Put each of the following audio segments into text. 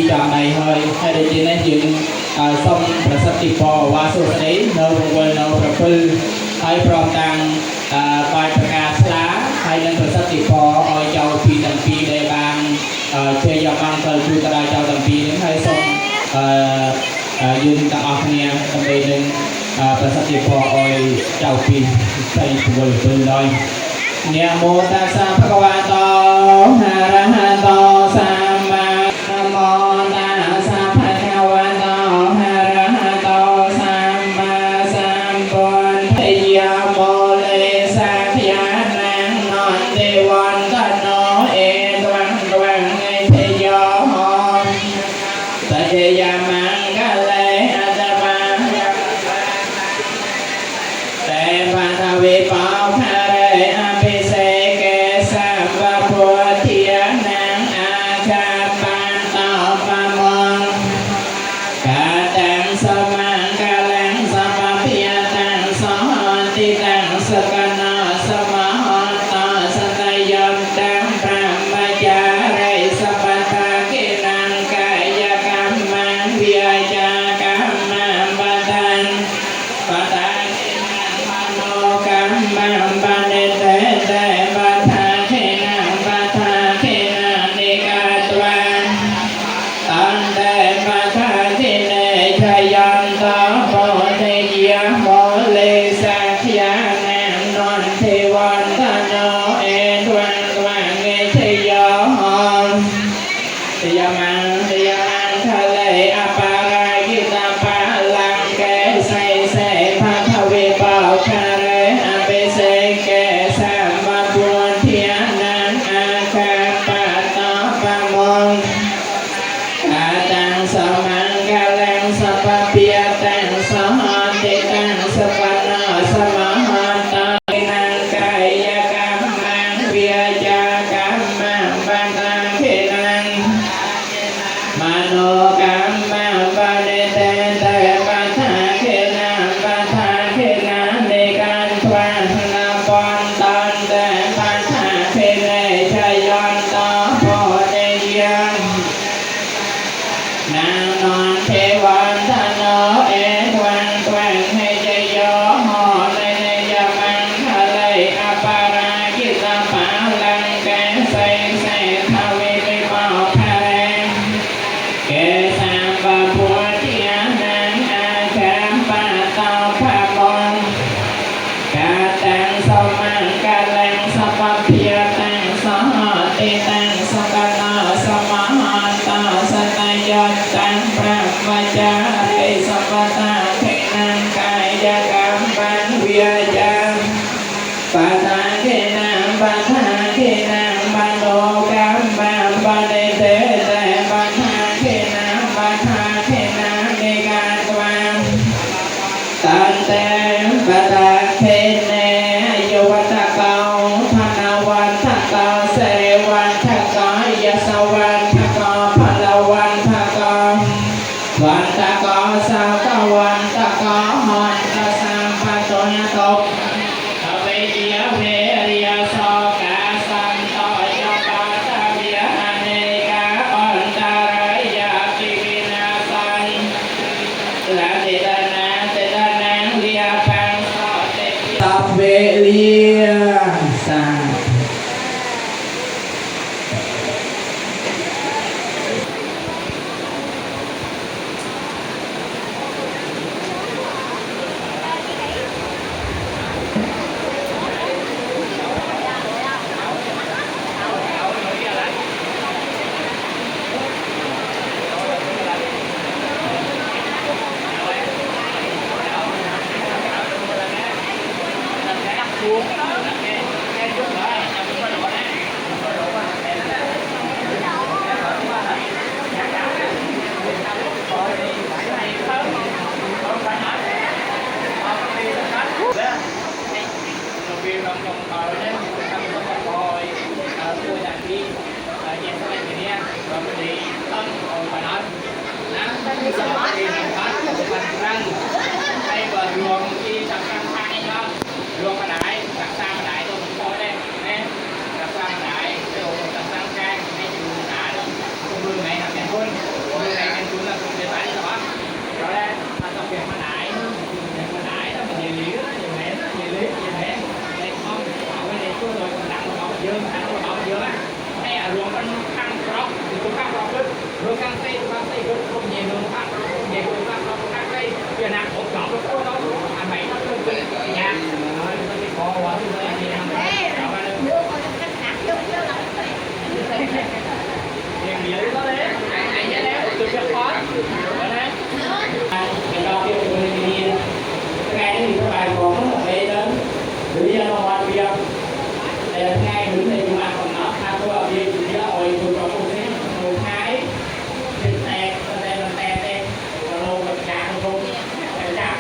trọng này hơi hay để trên này dựng sông là sắp đi bò qua số đấy nâu quên nâu và phư hay from tăng bài ca lá hay nên sắp đi bò ở châu phi tầm phi để bàn chơi dọc băng từ chui ta châu tầm phi đến hay sông dựng tặng ọc nha tầm đây nên sắp đi bò ở châu phi xây quên phư đôi Nè mô tassa bhagavato arahato samma namo tassa bhagavato arahato samma sambuddhaya mô lê sa thya năng non te văn ta no e đoan đoan ngay thế do hồn tại gia mang ca lê adama te văn tha vi bảo tha re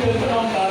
ពុកម្ដងត